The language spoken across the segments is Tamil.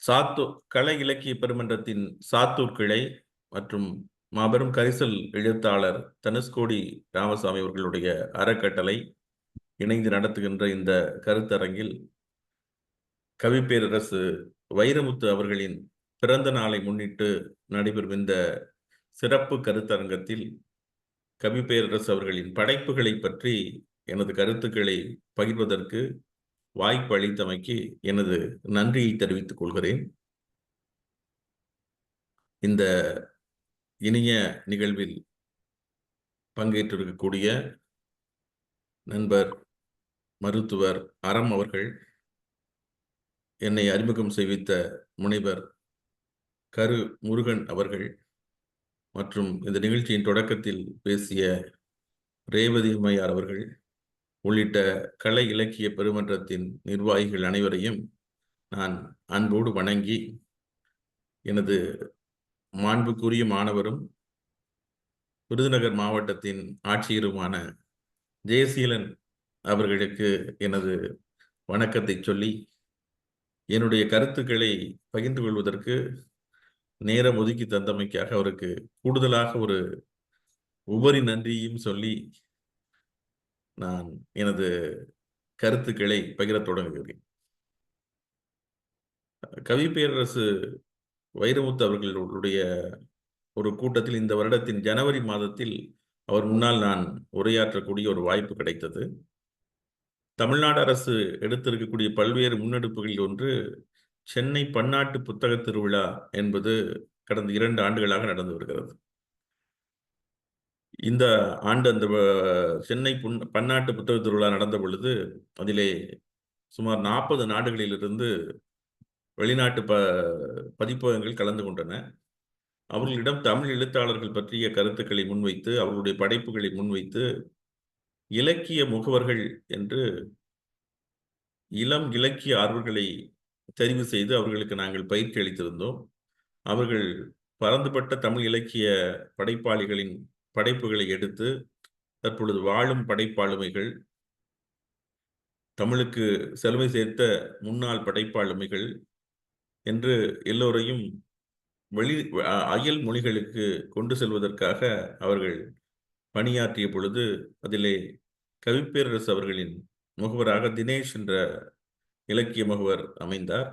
சாத்தூர் கலை இலக்கிய பெருமன்றத்தின் சாத்தூர் கிளை மற்றும் மாபெரும் கரிசல் எழுத்தாளர் தனுஷ்கோடி ராமசாமி அவர்களுடைய அறக்கட்டளை இணைந்து நடத்துகின்ற இந்த கருத்தரங்கில் கவிப்பேரரசு வைரமுத்து அவர்களின் பிறந்த நாளை முன்னிட்டு நடைபெறும் இந்த சிறப்பு கருத்தரங்கத்தில் கவிப்பேரரசு அவர்களின் படைப்புகளை பற்றி எனது கருத்துக்களை பகிர்வதற்கு வாய்ப்பு அளித்தமைக்கு எனது நன்றியை தெரிவித்துக் கொள்கிறேன். இந்த இனிய நிகழ்வில் பங்கேற்றிருக்கக்கூடிய நண்பர் மருத்துவர் அறம் அவர்கள், என்னை அறிமுகம் செய்வித்த முனைவர் கரு முருகன் அவர்கள் மற்றும் இந்த நிகழ்ச்சியின் தொடக்கத்தில் பேசிய ரேவதி அம்மையார் அவர்கள் உள்ளிட்ட கலை இலக்கிய பெருமன்றத்தின் நிர்வாகிகள் அனைவரையும் நான் அன்போடு வணங்கி எனது மாண்புக்குரிய மாணவரும் விருதுநகர் மாவட்டத்தின் ஆட்சியருமான ஜெயசீலன் அவர்களுக்கு எனது வணக்கத்தை சொல்லி என்னுடைய கருத்துக்களை பகிர்ந்து கொள்வதற்கு நேரம் ஒதுக்கி தந்தமைக்காக அவருக்கு கூடுதலாக ஒரு உபரி நன்றியும் சொல்லி நான் எனது கருத்துக்களை பகிரத் தொடங்குகிறேன். கவிப்பேரரசு வைரமுத்து அவர்களுடைய ஒரு கூட்டத்தில் இந்த வருடத்தின் ஜனவரி மாதத்தில் அவர் முன்னால் நான் உரையாற்றக்கூடிய ஒரு வாய்ப்பு கிடைத்தது. தமிழ்நாடு அரசு எடுத்திருக்கக்கூடிய பல்வேறு முன்னெடுப்புகளில் ஒன்று சென்னை பன்னாட்டு புத்தக திருவிழா என்பது கடந்த 2 ஆண்டுகளாக நடந்து வருகிறது. இந்த ஆண்டு அந்த சென்னை பன்னாட்டு புத்தக திருவிழா நடந்த பொழுது அதிலே சுமார் 40 நாடுகளிலிருந்து வெளிநாட்டு பதிப்பகங்கள் கலந்து கொண்டன. அவர்களிடம் தமிழ் எழுத்தாளர்கள் பற்றிய கருத்துக்களை முன்வைத்து அவர்களுடைய படைப்புகளை முன்வைத்து இலக்கிய முகவர்கள் என்று இளம் இலக்கிய ஆர்வலர்களை தெரிவு செய்து அவர்களுக்கு நாங்கள் பயிற்சி அளித்திருந்தோம். அவர்கள் பரந்துபட்ட தமிழ் இலக்கிய படைப்பாளிகளின் படைப்புகளை எடுத்து தற்பொழுது வாழும் படைப்பாளுமைகள், தமிழுக்கு செழுமை சேர்த்த முன்னாள் படைப்பாளுமைகள் என்று எல்லோரையும் அயல் மொழிகளுக்கு கொண்டு செல்வதற்காக அவர்கள் பணியாற்றிய பொழுது அதிலே கவிப்பேரரசு அவர்களின் முகவராக தினேஷ் என்ற இலக்கிய முகவர் அமைந்தார்.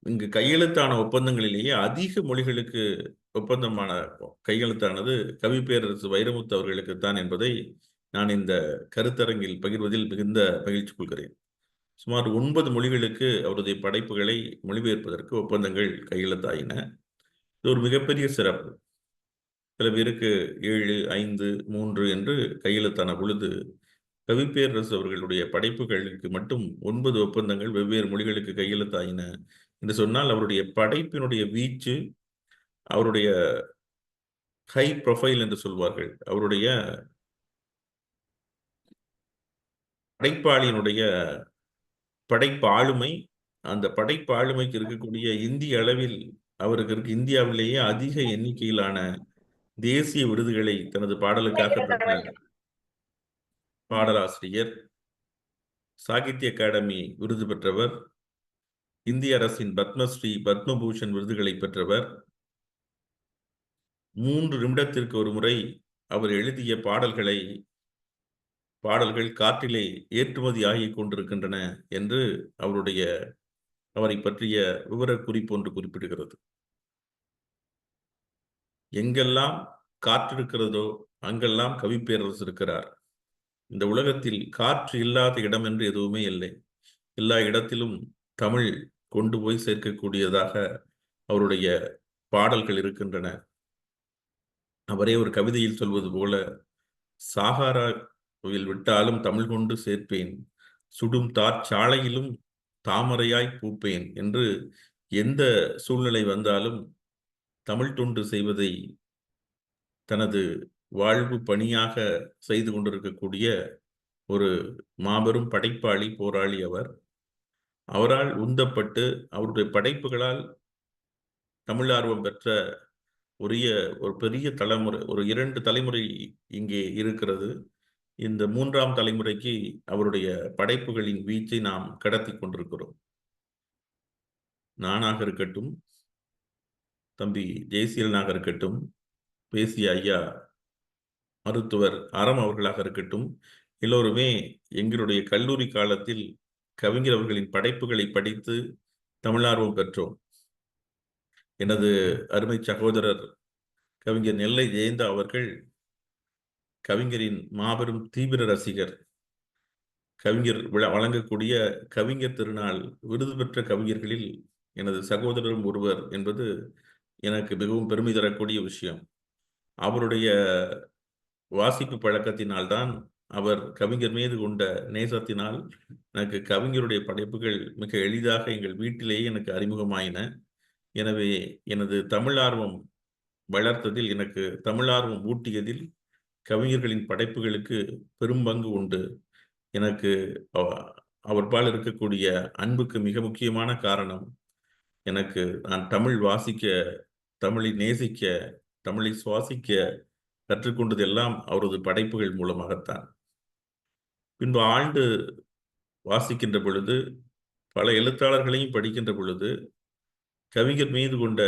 இங்கு கையெழுத்தான ஒப்பந்தங்களிலேயே அதிக மொழிகளுக்கு ஒப்பந்தமான கையெழுத்தானது கவிப்பேரரசு வைரமுத்து அவர்களுக்குத்தான் என்பதை நான் இந்த கருத்தரங்கில் பகிர்வதில் மிகுந்த மகிழ்ச்சி கொள்கிறேன். சுமார் 9 மொழிகளுக்கு அவருடைய படைப்புகளை மொழிபெயர்ப்பதற்கு ஒப்பந்தங்கள் கையெழுத்தாயின. இது ஒரு மிகப்பெரிய சிறப்பு. சில பேருக்கு 7, 5, 3 என்று கையெழுத்தான பொழுது கவிப்பேரரசு அவர்களுடைய படைப்புகளுக்கு மட்டும் 9 ஒப்பந்தங்கள் வெவ்வேறு மொழிகளுக்கு கையெழுத்தாயின என்று சொன்னால் அவருடைய படைப்பினுடைய வீச்சு, அவருடைய ஹை ப்ரொஃபைல் என்று சொல்வார்கள், அவருடைய படைப்பாளியினுடைய படைப்பு ஆளுமை, அந்த படைப்பு ஆளுமைக்கு இருக்கக்கூடிய இந்திய அளவில் அவருக்கு இருக்கு இந்தியாவிலேயே அதிக எண்ணிக்கையிலான தேசிய விருதுகளை தனது பாடலுக்காக பெற்ற பாடலாசிரியர், சாகித்ய அகாடமி விருது பெற்றவர், இந்திய அரசின் பத்மஸ்ரீ பத்மபூஷன் விருதுகளை பெற்றவர். 3 நிமிடத்திற்கு ஒரு முறை அவர் எழுதிய பாடல்கள் காற்றிலே ஏற்றுமதி ஆகிக் கொண்டிருக்கின்றன என்று அவரை பற்றிய விவரக்குறிப்பு ஒன்று குறிப்பிடுகிறது. எங்கெல்லாம் காற்று இருக்கிறதோ அங்கெல்லாம் கவிப்பேரரசு இருக்கிறார். இந்த உலகத்தில் காற்று இல்லாத இடம் என்று எதுவுமே இல்லை. எல்லா இடத்திலும் தமிழ் கொண்டு போய் சேர்க்கக்கூடியதாக அவருடைய பாடல்கள் இருக்கின்றன. அவரே ஒரு கவிதையில் சொல்வது போல, சாகாராவில் விட்டாலும் தமிழ் கொண்டு சேர்ப்பேன், சுடும் தார்ச்சாலையிலும் தாமரையாய் பூப்பேன் என்று எந்த சூழ்நிலை வந்தாலும் தமிழ் தொண்டு செய்வதை தனது வாழ்வு பணியாக செய்து கொண்டிருக்கக்கூடிய ஒரு மாபெரும் படைப்பாளி, போராளி அவர். அவரால் உந்தப்பட்டு அவருடைய படைப்புகளால் தமிழ் ஆர்வம் பெற்ற ஒரு பெரிய தலைமுறை, ஒரு 2 தலைமுறை இங்கே இருக்கிறது. இந்த 3ஆம் தலைமுறைக்கு அவருடைய படைப்புகளின் வீச்சை நாம் கடத்தி கொண்டிருக்கிறோம். நானாக இருக்கட்டும், தம்பி ஜெயசீலனாக இருக்கட்டும், பேசிய ஐயா மருத்துவர் அறம் அவர்களாக இருக்கட்டும், எல்லோருமே எங்களுடைய கல்லூரி காலத்தில் கவிஞர் அவர்களின் படைப்புகளை படித்து தமிழார்வம் பெற்றோம். எனது அருமை சகோதரர் கவிஞர் நெல்லை ஜெயந்தா அவர்கள் கவிஞரின் மாபெரும் தீவிர ரசிகர். கவிஞர் வழங்கக்கூடிய கவிஞர் திருநாள் விருது பெற்ற கவிஞர்களில் எனது சகோதரரும் ஒருவர் என்பது எனக்கு மிகவும் பெருமை தரக்கூடிய விஷயம். அவருடைய வாசிப்பு பழக்கத்தினால்தான், அவர் கவிஞர் மீது கொண்ட நேசத்தினால் எனக்கு கவிஞருடைய படைப்புகள் மிக எளிதாக எங்கள் வீட்டிலேயே எனக்கு அறிமுகமாயின. எனவே எனது தமிழ் ஆர்வம் வளர்த்ததில், எனக்கு தமிழ் ஆர்வம் ஊட்டியதில் கவிஞர்களின் படைப்புகளுக்கு பெரும் பங்கு உண்டு. எனக்கு அவர்பால் இருக்கக்கூடிய அன்புக்கு மிக முக்கியமான காரணம், எனக்கு நான் தமிழ் வாசிக்க, தமிழை நேசிக்க, தமிழை சுவாசிக்க கற்றுக்கொண்டதெல்லாம் அவரது படைப்புகள் மூலமாகத்தான். பின்பு ஆழ்ந்து வாசிக்கின்ற பொழுது, பல எழுத்தாளர்களையும் படிக்கின்ற பொழுது, கவிஞர் மீது கொண்ட,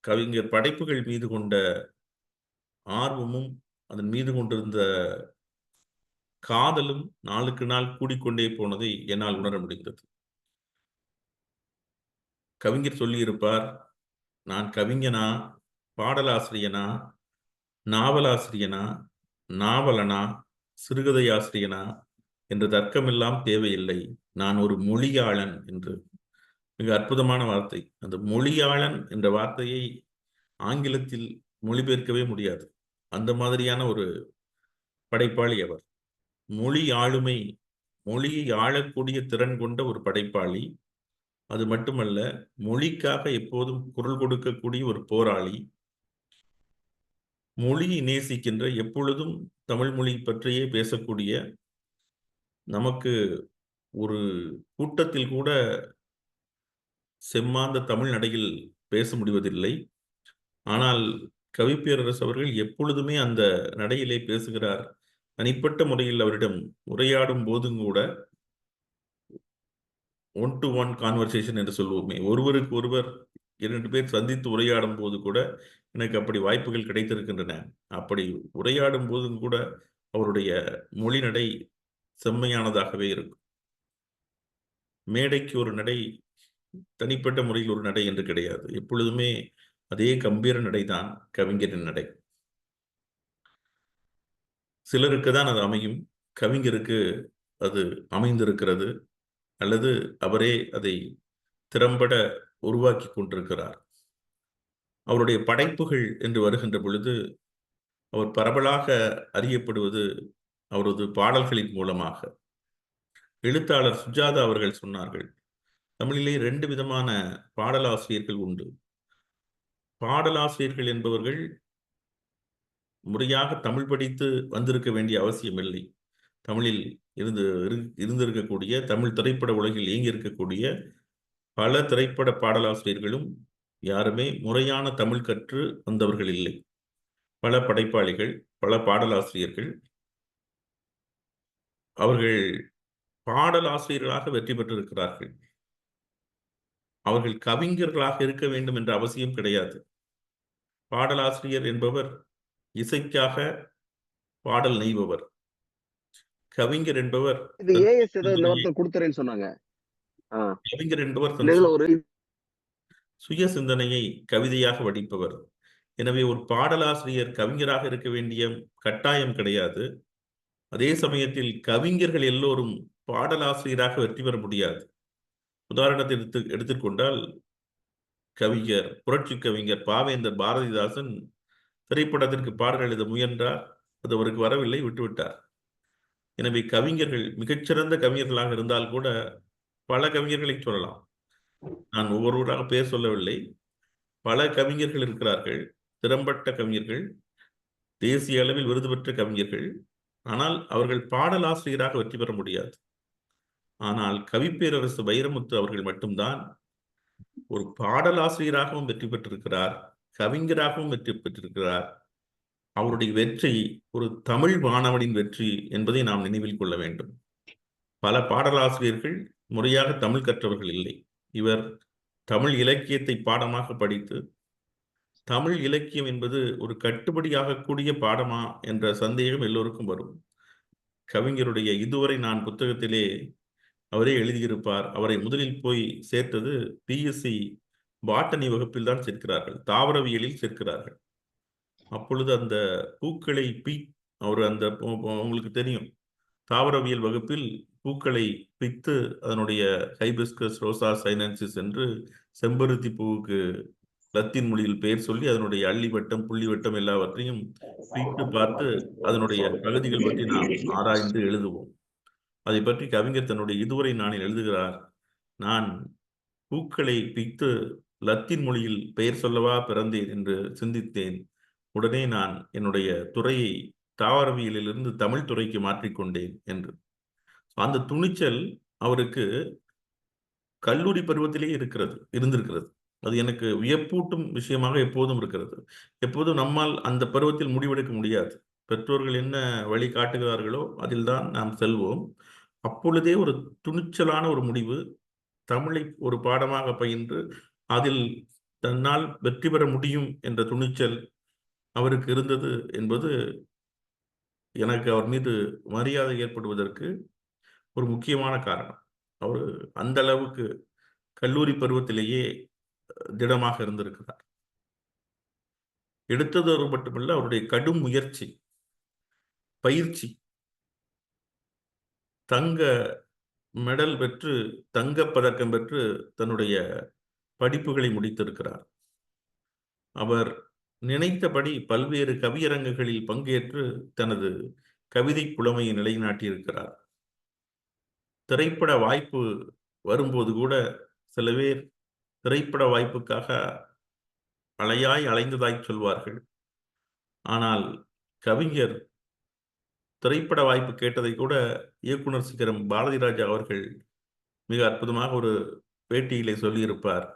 கவிஞர் படைப்புகள் மீது கொண்ட ஆர்வமும் அதன் மீது கொண்டிருந்த காதலும் நாளுக்கு நாள் கூடிக்கொண்டே போனதை என்னால் உணர முடிகிறது. கவிஞர் சொல்லியிருப்பார், நான் கவிஞனா, பாடலாசிரியனா, நாவலாசிரியனா, நாவலனா, சிறுகதையாசிரியனா என்ற தர்க்கமெல்லாம் தேவையில்லை, நான் ஒரு மொழியாளன் என்று. மிக அற்புதமான வார்த்தை. அந்த மொழியாளன் என்ற வார்த்தையை ஆங்கிலத்தில் மொழிபெயர்க்கவே முடியாது. அந்த மாதிரியான ஒரு படைப்பாளி அவர். மொழி ஆளுமை, மொழியை ஆளக்கூடிய திறன் கொண்ட ஒரு படைப்பாளி. அது மட்டுமல்ல, மொழிக்காக எப்போதும் குரல் கொடுக்கக்கூடிய ஒரு போராளி. மொழியை நேசிக்கின்ற, எப்பொழுதும் தமிழ் மொழி பற்றியே பேசக்கூடிய, நமக்கு ஒரு கூட்டத்தில் கூட செம்மாந்த தமிழ் நடையில் பேச முடிவதில்லை. ஆனால் கவிப்பேரரசு அவர்கள் எப்பொழுதுமே அந்த நடையிலே பேசுகிறார். தனிப்பட்ட முறையில் அவரிடம் உரையாடும் போதும் கூட, ஒன் டு ஒன் கான்வர்சேஷன் என்று சொல்லுவோமே, ஒருவருக்கு ஒருவர் 2 பேர் சந்தித்து உரையாடும் போது கூட எனக்கு அப்படி வாய்ப்புகள் கிடைத்திருக்கின்றன. அப்படி உரையாடும் போதும் கூட அவருடைய மொழி நடை செம்மையானதாகவே இருக்கும். மேடைக்கு ஒரு நடை, தனிப்பட்ட முறையில் ஒரு நடை என்று கிடையாது. எப்பொழுதுமே அதே கம்பீர நடைதான் கவிஞரின் நடை. சிலருக்கு தான் அது அமையும், கவிஞருக்கு அது அமைந்திருக்கிறது, அல்லது அவரே அதை திறம்பட உருவாக்கி கொண்டிருக்கிறார். அவருடைய படைப்புகள் என்று வருகின்ற பொழுது, அவர் பரவலாக அறியப்படுவது அவரது பாடல்களின் மூலமாக. எழுத்தாளர் சுஜாதா அவர்கள் சொன்னார்கள், தமிழிலே 2 விதமான பாடலாசிரியர்கள் உண்டு. பாடலாசிரியர்கள் என்பவர்கள் முறையாக தமிழ் படித்து வந்திருக்க வேண்டிய அவசியமில்லை. தமிழில் இருந்திருக்கக்கூடிய, தமிழ் திரைப்பட உலகில் இயங்கி இருக்கக்கூடிய பல திரைப்பட பாடலாசிரியர்களும் யாருமே முறையான தமிழ் கற்று வந்தவர்கள் இல்லை. பல படைப்பாளிகள், பல பாடலாசிரியர்கள், அவர்கள் பாடலாசிரியர்களாக வெற்றி பெற்றிருக்கிறார்கள். அவர்கள் கவிஞர்களாக இருக்க வேண்டும் என்ற அவசியம் கிடையாது. பாடலாசிரியர் என்பவர் இசைக்காக பாடல் நெய்பவர். கவிஞர் என்பவர் இது ஏஎஸ் ஏதோ இந்த வார்த்தை கொடுத்துறேன்னு சொன்னாங்க. கவிஞர் என்பவர் சுய சிந்தனையை கவிதையாக வடிப்பவர். எனவே ஒரு பாடலாசிரியர் கவிஞராக இருக்க வேண்டிய கட்டாயம் கிடையாது. அதே சமயத்தில் கவிஞர்கள் எல்லோரும் பாடலாசிரியராக வெற்றி பெற முடியாது. உதாரணத்தை எடுத்துக்கொண்டால், கவிஞர், புரட்சி கவிஞர் பாவேந்தர் பாரதிதாசன் திரைப்படத்திற்கு பாடல் எழுத முயன்றார். அது அவருக்கு வரவில்லை, விட்டுவிட்டார். எனவே கவிஞர்கள் மிகச்சிறந்த கவிஞர்களாக இருந்தால் கூட பல கவிஞர்களை சொல்லலாம். நான் ஒவ்வொருவராக பேர் சொல்லவில்லை. பல கவிஞர்கள் இருக்கிறார்கள், திறம்பட்ட கவிஞர்கள், தேசிய அளவில் விருது பெற்ற கவிஞர்கள். ஆனால் அவர்கள் பாடலாசிரியராக வெற்றி பெற முடியாது. ஆனால் கவிப்பேரரசு வைரமுத்து அவர்கள் மட்டும்தான் ஒரு பாடலாசிரியராகவும் வெற்றி பெற்றிருக்கிறார், கவிஞராகவும் வெற்றி பெற்றிருக்கிறார். அவருடைய வெற்றி ஒரு தமிழ் மாணவனின் வெற்றி என்பதை நாம் நினைவில் கொள்ள வேண்டும். பல பாடலாசிரியர்கள் முறையாக தமிழ் கற்றவர்கள் இல்லை. இவர் தமிழ் இலக்கியத்தை பாடமாக படித்து, தமிழ் இலக்கியம் என்பது ஒரு கட்டுப்படியாகக்கூடிய பாடமா என்ற சந்தேகம் எல்லோருக்கும் வரும். கவிஞருடைய இதுவரை நான் புத்தகத்திலே அவரே எழுதியிருப்பார். அவரை முதலில் போய் சேர்த்தது பிஎஸ்சி பாட்டனி வகுப்பில் தான் சேர்க்கிறார்கள், தாவரவியலில் சேர்க்கிறார்கள். அப்பொழுது அந்த பூக்களை அவர் அந்த உங்களுக்கு தெரியும், தாவரவியல் வகுப்பில் பூக்களை பித்து அதனுடைய ஹைபிஸ்கஸ் ரோசா சைனன்சிஸ் என்று செம்பருத்தி பூவுக்கு லத்தீன் மொழியில் பெயர் சொல்லி அதனுடைய அள்ளி வட்டம் புள்ளி வட்டம் எல்லாவற்றையும் பிரித்து பார்த்து அதனுடைய பகுதிகள் பற்றி நாம் ஆராய்ந்து எழுதுவோம். அதை பற்றி கவிஞர் தன்னுடைய இதுவரை நானில் எழுதுகிறார். நான் பூக்களை பித்து லத்தீன் மொழியில் பெயர் சொல்லவா பிறந்தேன் என்று சிந்தித்தேன். உடனே நான் என்னுடைய துறையை தாவரவியலிலிருந்து தமிழ் துறைக்கு மாற்றிக்கொண்டேன் என்று. அந்த துணிச்சல் அவருக்கு கல்லூரி பருவத்திலே இருந்திருக்கிறது. அது எனக்கு வியப்பூட்டும் விஷயமாக எப்போதும் இருக்கிறது. எப்போதும் நம்மால் அந்த பருவத்தில் முடிவெடுக்க முடியாது. பெற்றோர்கள் என்ன வழி காட்டுகிறார்களோ அதில்தான் நாம் செல்வோம். அப்பொழுதே ஒரு துணிச்சலான ஒரு முடிவு, தமிழை ஒரு பாடமாக பயின்று அதில் தன்னால் வெற்றி பெற முடியும் என்ற துணிச்சல் அவருக்கு இருந்தது என்பது எனக்கு அவர் மீது மரியாதை ஏற்படுவதற்கு ஒரு முக்கியமான காரணம். அவர் அந்த அளவுக்கு கல்லூரி பருவத்திலேயே திடமாக இருந்திருக்கிறார். எடுத்ததோடு மட்டுமல்ல, அவருடைய கடும் முயற்சி, பயிற்சி, தங்க மெடல் பெற்று, தங்கப் பதக்கம் பெற்று தன்னுடைய படிப்புகளை முடித்திருக்கிறார். அவர் நினைத்தபடி பல்வேறு கவியரங்குகளில் பங்கேற்று தனது கவிதை புலமையை நிலைநாட்டியிருக்கிறார். திரைப்பட வாய்ப்பு வரும்போது கூட சில பேர் திரைப்பட வாய்ப்புக்காக அலையாய் அலைந்ததாய் சொல்வார்கள். ஆனால் கவிஞர் திரைப்பட வாய்ப்பு கேட்டதை கூட இயக்குனர் சிகரம் பாரதி ராஜா அவர்கள் மிக அற்புதமாக ஒரு பேட்டியிலே சொல்லியிருப்பார்.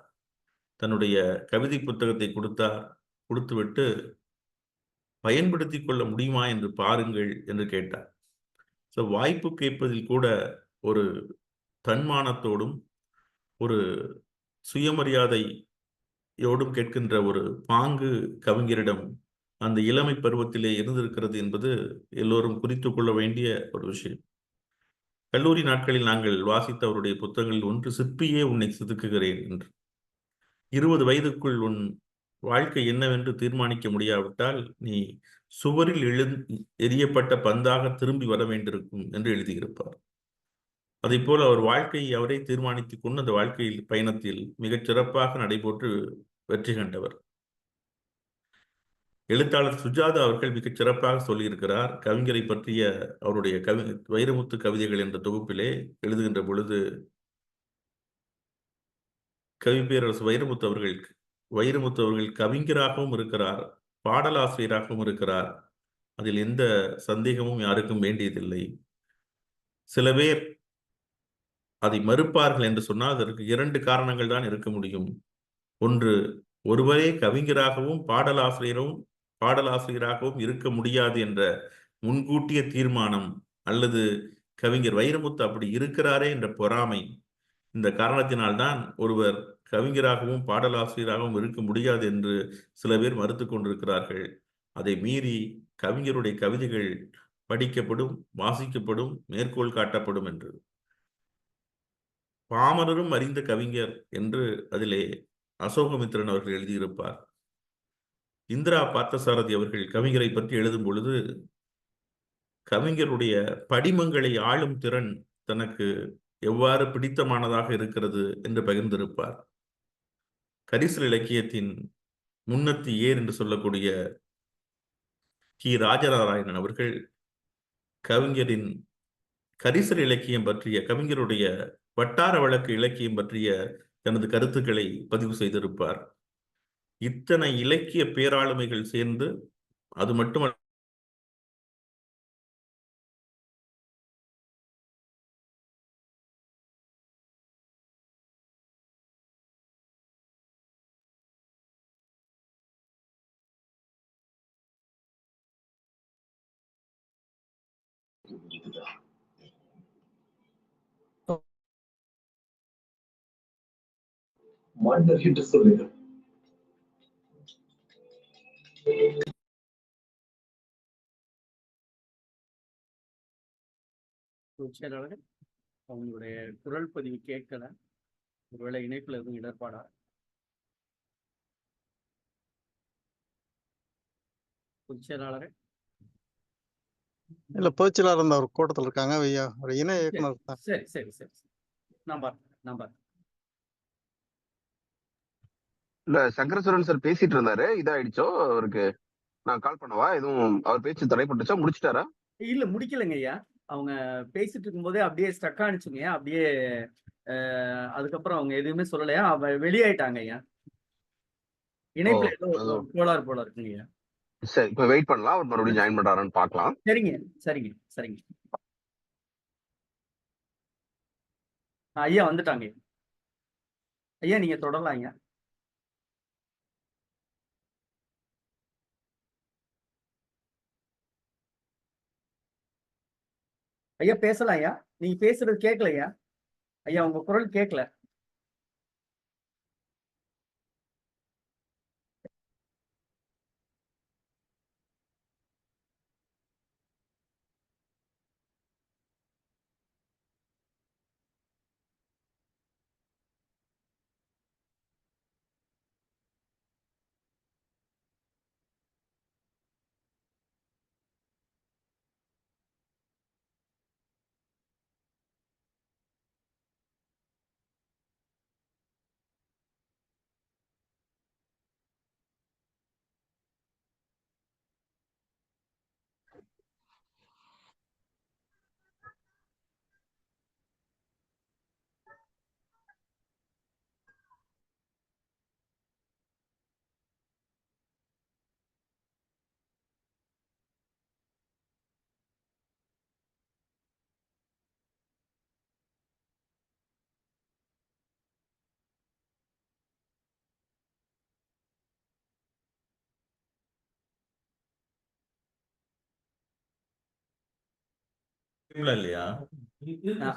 தன்னுடைய கவிதை புத்தகத்தை கொடுத்துவிட்டு பயன்படுத்திக் கொள்ள முடியுமா என்று பாருங்கள் என்று கேட்டார். வாய்ப்பு கேட்பதில் கூட ஒரு தன்மானத்தோடும் ஒரு சுயமரியாதையோடும் கேட்கின்ற ஒரு பாங்கு கவிஞரிடம் அந்த இளமை பருவத்திலே இருந்திருக்கிறது என்பது எல்லோரும் குறித்து கொள்ள வேண்டிய ஒரு விஷயம். கல்லூரி நாட்களில் நாங்கள் வாசித்த அவருடைய புத்தகங்களில் ஒன்று சிற்பியே உன்னை செதுக்குகிறேன் என்று. 20 வயதுக்குள் உன் வாழ்க்கை என்னவென்று தீர்மானிக்க முடியாவிட்டால் நீ சுவரில் எரியப்பட்ட பந்தாக திரும்பி வர வேண்டியிருக்கும் என்று எழுதியிருப்பார். அதை போல அவர் வாழ்க்கையை அவரே தீர்மானித்துக் கொண்டு அந்த வாழ்க்கையில் பயணத்தில் மிகச் சிறப்பாக நடைபெற்று வெற்றி கண்டவர். எழுத்தாளர் சுஜாதா அவர்கள் மிகச் சிறப்பாக சொல்லியிருக்கிறார். கவிஞரை பற்றிய அவருடைய வைரமுத்து கவிதைகள் என்ற தொகுப்பிலே எழுதுகின்ற பொழுது, கவிப்பேரரசு வைரமுத்து அவர்கள் கவிஞராகவும் இருக்கிறார், பாடலாசிரியராகவும் இருக்கிறார். அதில் எந்த சந்தேகமும் யாருக்கும் வேண்டியதில்லை. சில பேர் அதை மறுப்பார்கள் என்று சொன்னால் அதற்கு 2 காரணங்கள் தான் இருக்க முடியும். ஒன்று, ஒருவரே கவிஞராகவும் பாடலாசிரியராகவும் இருக்க முடியாது என்ற முன்கூட்டிய தீர்மானம், அல்லது கவிஞர் வைரமுத்து அப்படி இருக்கிறாரே என்ற பொறாமை. இந்த காரணத்தினால்தான் ஒருவர் கவிஞராகவும் பாடலாசிரியராகவும் இருக்க முடியாது என்று சில பேர் மறுத்து கொண்டிருக்கிறார்கள். அதை மீறி கவிஞருடைய கவிதைகள் படிக்கப்படும், வாசிக்கப்படும், மேற்கோள் காட்டப்படும் என்று. பாமரரும் அறிந்த கவிஞர் என்று அதிலே அசோகமித்திரன் அவர்கள் எழுதியிருப்பார். இந்திரா பார்த்தசாரதி அவர்கள் கவிஞரை பற்றி எழுதும் பொழுது, கவிஞருடைய படிமங்களை ஆளும் திறன் தனக்கு எவ்வாறு பிடித்தமானதாக இருக்கிறது என்று பகிர்ந்திருப்பார். கரிசல் இலக்கியத்தின் முன்னத்தி ஏர் என்று சொல்லக்கூடிய கி ராஜநாராயணன் அவர்கள் கவிஞரின் கரிசல் இலக்கியம் பற்றிய, கவிஞருடைய வட்டார வழக்கு இலக்கியம் பற்றிய தனது கருத்துக்களை பதிவு செய்திருப்பார். இத்தனை இலக்கிய பேராளுமைகள் சேர்ந்து, அது மட்டுமல்ல மாண்டர் என்று சொல்லுங்கள். செயலாளர், அவங்களுடைய குரல் பதிவு கேட்கல. ஒருவேளை இணைப்புல எதுவும் இடர்பாடா? பொதுச் செயலாளரே. இல்ல பொதுச்செயலாளர் இருந்த ஒரு கூட்டத்தில் இருக்காங்க. ஒரு இணை சரி இயக்குனர் தான். சரி சரி சரி நான் பார்த்தேன். இல்ல சங்கரசுரன் சார் பேசிட்டு இருந்தாரு, இதாயிடுச்சோ அவருக்கு. நான் கால் பண்ணவா? எதுவும் அவர் பேச்சு தடைப்பட்டுச்சா? முடிச்சிட்டாரா? இல்ல முடிக்கலைங்க ஐயா. அவங்க பேசிட்டு இருக்கும்போதே அப்படியே ஸ்டக் ஆனிச்சுங்க. அப்படியே அதுக்கப்புறம் அவங்க எதுவுமே சொல்லலையா. வெளியாயிட்டாங்க ஐயா. இணைப்புல ஏதோ கோளாறு போல இருக்குங்க ஐயா. சரி, இப்ப வெயிட் பண்ணலாம். அவர் மறுபடியும் ஜாயின் பண்றாரான்னு பார்க்கலாம். சரிங்க. ஐயா வந்துட்டாங்க ஐயா. நீங்க தொடரலாம் ஐயா. ஐயா பேசலாம் ஐயா. நீங்க பேசுறது கேட்கல ஐயா. ஐயா உங்க குரல் கேட்கல. இல்லையா?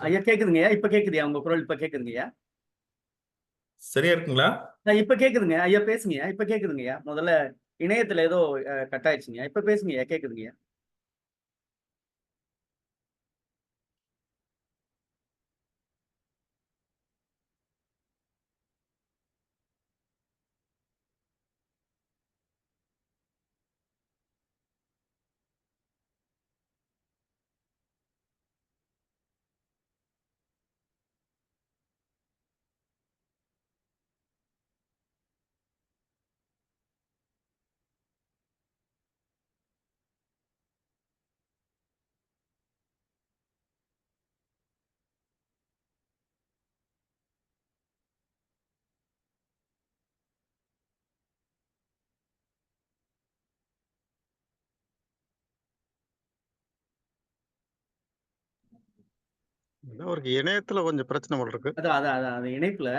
ஐயா கேக்குதுங்க ஐயா. இப்ப கேக்குதுயா உங்க குரல்? இப்ப கேக்குதுங்க ஐயா. சரியா இருக்குங்களா? இப்ப கேக்குதுங்க ஐயா. பேசுங்க. இப்ப கேக்குதுங்க. முதல்ல இணையத்துல ஏதோ கட் ஆயிடுச்சுங்க. இப்ப பேசுங்க. கேக்குதுங்க. அவருக்கு இணையத்துல கொஞ்சம் பிரச்சனை போல இருக்கு. அதான் இணைப்புல.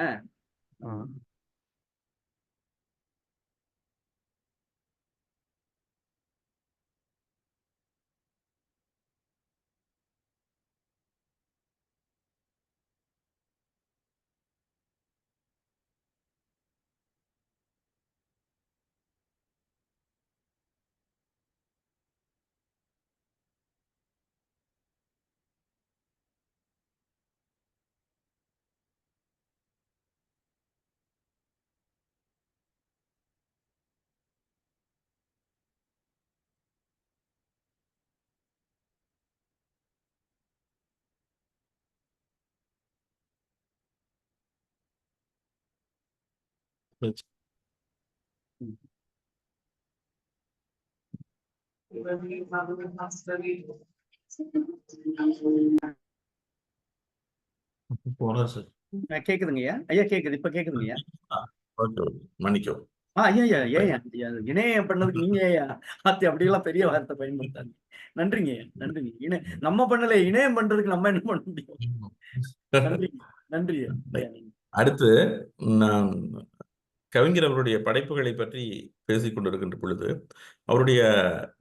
கேக்குதுங்க ஐயா. கேக்குது. இப்ப கேக்குதுங்க. மன்னிக்கவும். ஐயா இணையம் பண்ணதுக்கு நீங்க ஐயா அப்படியெல்லாம் பெரிய வார்த்தை பயன்படுத்தாங்க. நன்றிங்க. நம்ம பண்ணல, இணையம் பண்றதுக்கு நம்ம என்ன பண்ண முடியும்? நன்றி. அடுத்து நான் கவிஞர் அவருடைய படைப்புகளை பற்றி பேசிக் கொண்டிருக்கின்ற பொழுது அவருடைய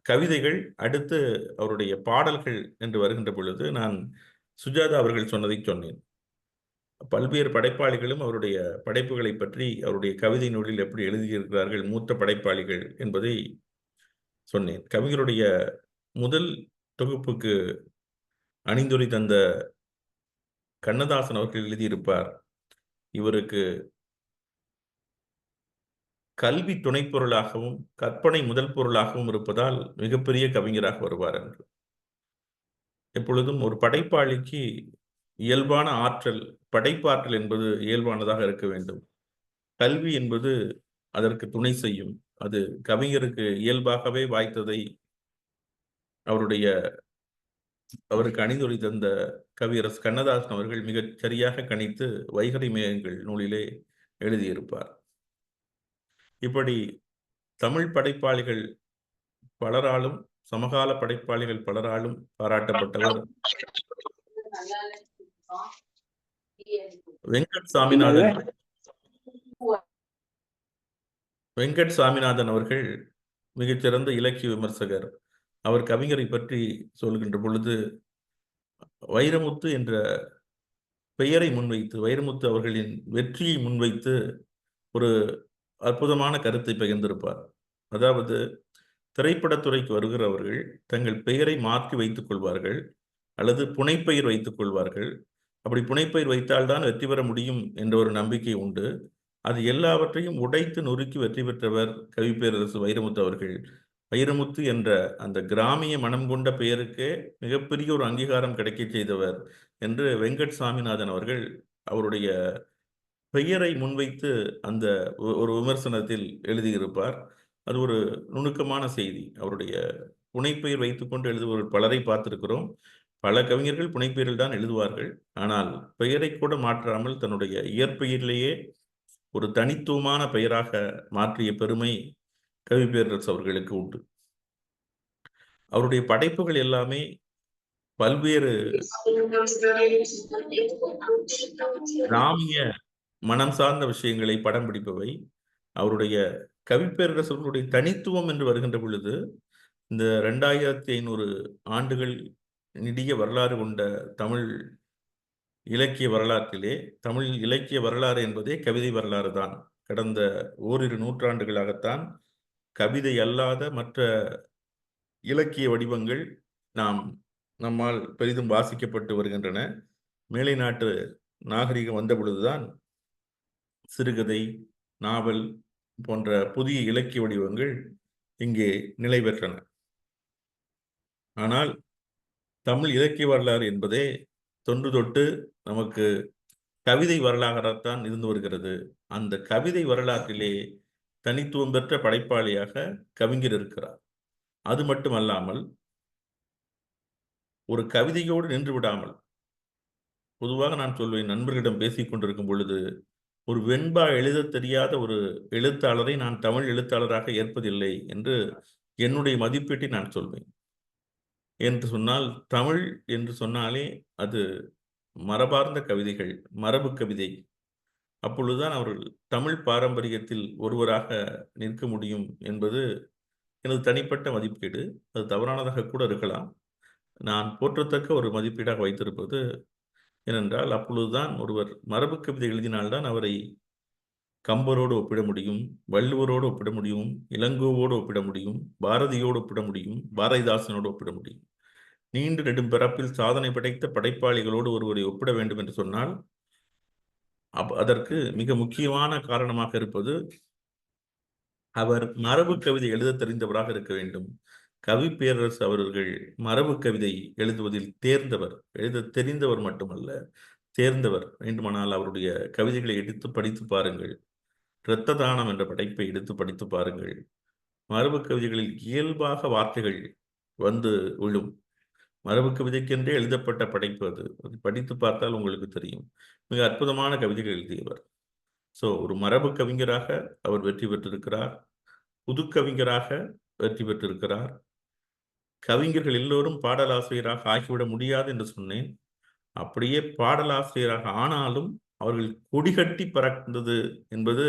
கவிதைகள் அடுத்து அவருடைய பாடல்கள் என்று வருகின்ற பொழுது நான் சுஜாதா அவர்கள் சொன்னதை சொன்னேன். பல்வேறு படைப்பாளிகளும் அவருடைய படைப்புகளை பற்றி அவருடைய கவிதை நூலில் எப்படி எழுதியிருக்கிறார்கள், மூத்த படைப்பாளிகள் என்பதை சொன்னேன். கவிஞருடைய முதல் தொகுப்புக்கு அணிந்துரை தந்த கண்ணதாசன் அவர்கள் எழுதியிருப்பார், இவருக்கு கல்வி துணைப்பொருளாகவும் கற்பனை முதல் பொருளாகவும் இருப்பதால் மிகப்பெரிய கவிஞராக வருவார் என்று. எப்பொழுதும் ஒரு படைப்பாளிக்கு இயல்பான ஆற்றல், படைப்பாற்றல் என்பது இயல்பானதாக இருக்க வேண்டும். கல்வி என்பது அதற்கு துணை செய்யும். அது கவிஞருக்கு இயல்பாகவே வாய்த்ததை அவருக்கு அணிந்துரை தந்த கவியரசு கண்ணதாசன் அவர்கள் மிகச் சரியாக கணித்து வைகறை மேகங்கள் நூலிலே எழுதியிருப்பார். இப்படி தமிழ் படைப்பாளிகள் பலராலும், சமகால படைப்பாளிகள் பலராலும் பாராட்டப்பட்டவர் வெங்கட் சாமிநாதன் அவர்கள் மிகச்சிறந்த இலக்கிய விமர்சகர். அவர் கவிஞரை பற்றி சொல்கின்ற பொழுது வைரமுத்து என்ற பெயரை முன்வைத்து, வைரமுத்து அவர்களின் வெற்றியை முன்வைத்து ஒரு அற்புதமான கருத்தை பகிர்ந்திருப்பார். அதாவது, திரைப்படத்துறைக்கு வருகிறவர்கள் தங்கள் பெயரை மாற்றி வைத்துக் கொள்வார்கள் அல்லது புனைப்பெயர் வைத்துக் கொள்வார்கள். அப்படி புனைப்பெயர் வைத்தால்தான் வெற்றி பெற முடியும் என்ற ஒரு நம்பிக்கை உண்டு. அது எல்லாவற்றையும் உடைத்து நொறுக்கி வெற்றி பெற்றவர் கவிப்பேரரசு வைரமுத்து அவர்கள். வைரமுத்து என்ற அந்த கிராமிய மனம் கொண்ட பெயருக்கே மிகப்பெரிய ஒரு அங்கீகாரம் கிடைக்க செய்தவர் என்று வெங்கட் சாமிநாதன் அவர்கள் அவருடைய பெயரை முன்வைத்து அந்த ஒரு விமர்சனத்தில் எழுதியிருப்பார். அது ஒரு நுணுக்கமான செய்தி. அவருடைய புனைப்பெயர் வைத்துக்கொண்டு எழுதுபவர் பலரை பார்த்திருக்கிறோம். பல கவிஞர்கள் புனைப்பெயரில் தான் எழுதுவார்கள். ஆனால் பெயரை கூட மாற்றாமல் தன்னுடைய இயற்பெயரிலேயே ஒரு தனித்துவமான பெயராக மாற்றிய பெருமை கவிப்பேரரசு அவர்களுக்கு உண்டு. அவருடைய படைப்புகள் எல்லாமே பல்வேறு கிராமிய மனம் சார்ந்த விஷயங்களை படம் பிடிப்பவை. அவருடைய கவிப்பேரரசர்களுடைய தனித்துவம் என்று வருகின்ற பொழுது, இந்த 2500 ஆண்டுகள் நெடிய வரலாறு கொண்ட தமிழ் இலக்கிய வரலாற்றிலே, தமிழ் இலக்கிய வரலாறு என்பதே கவிதை வரலாறு தான். கடந்த ஓரிரு நூற்றாண்டுகளாகத்தான் கவிதை அல்லாத மற்ற இலக்கிய வடிவங்கள் நம்மால் பெரிதும் வாசிக்கப்பட்டு வருகின்றன. மேலை நாட்டு நாகரிகம் வந்த பொழுதுதான் சிறுகதை, நாவல் போன்ற புதிய இலக்கிய வடிவங்கள் இங்கே நிலை பெற்றன. ஆனால் தமிழ் இலக்கிய வரலாறு என்பதே தொன்று தொட்டு நமக்கு கவிதை வரலாறாகத்தான் இருந்து வருகிறது. அந்த கவிதை வரலாற்றிலே தனித்துவம் பெற்ற படைப்பாளியாக கவிஞர் இருக்கிறார். அது மட்டுமல்லாமல் ஒரு கவிதையோடு நின்று விடாமல், பொதுவாக நான் சொல்வேன், நண்பர்களிடம் பேசிக் கொண்டிருக்கும் பொழுது, ஒரு வெண்பா எழுத தெரியாத ஒரு எழுத்தாளரை நான் தமிழ் எழுத்தாளராக ஏற்பதில்லை என்று என்னுடைய மதிப்பீட்டை நான் சொல்வேன். என்று சொன்னால், தமிழ் என்று சொன்னாலே அது மரபார்ந்த கவிதைகள், மரபு கவிதை. அப்பொழுதுதான் அவர்கள் தமிழ் பாரம்பரியத்தில் ஒருவராக நிற்க முடியும் என்பது எனது தனிப்பட்ட மதிப்பீடு. அது தவறானதாக கூட இருக்கலாம். நான் போற்றத்தக்க ஒரு மதிப்பீடாக வைத்திருப்பது ஏனென்றால், அப்பொழுதுதான் ஒருவர் மரபு கவிதை எழுதினால்தான் அவரை கம்பரோடு ஒப்பிட முடியும், வள்ளுவரோடு ஒப்பிட முடியும், இளங்கோவோடு ஒப்பிட முடியும், பாரதியோடு ஒப்பிட முடியும், பாரதிதாசனோடு ஒப்பிட முடியும். நீண்ட நெடும் பிறப்பில் சாதனை படைத்த படைப்பாளிகளோடு ஒருவரை ஒப்பிட வேண்டும் என்று சொன்னால், அதற்கு மிக முக்கியமான காரணமாக இருப்பது அவர் மரபு கவிதை எழுத தெரிந்தவராக இருக்க வேண்டும். கவிப்பேரரசு அவர்கள் மரபு கவிதை எழுதுவதில் தேர்ந்தவர், எழுத தெரிந்தவர் மட்டுமல்ல, தேர்ந்தவர். வேண்டுமானால் அவருடைய கவிதைகளை எடுத்து படித்து பாருங்கள். இரத்த தானம் என்ற படைப்பை எடுத்து படித்து பாருங்கள். மரபு கவிதைகளில் இயல்பாக வார்த்தைகள் வந்து விழும். மரபு கவிதைக்கென்றே எழுதப்பட்ட படைப்பு அது. படித்து பார்த்தால் உங்களுக்கு தெரியும். மிக அற்புதமான கவிதைகள் எழுதியவர். ஒரு மரபு கவிஞராக அவர் வெற்றி பெற்றிருக்கிறார். புது கவிஞராக வெற்றி பெற்றிருக்கிறார். கவிஞர்கள் எல்லோரும் பாடலாசிரியராக ஆகிவிட முடியாது என்று சொன்னேன். அப்படியே பாடலாசிரியராக ஆனாலும் அவர்கள் கொடிகட்டி பறந்தது என்பது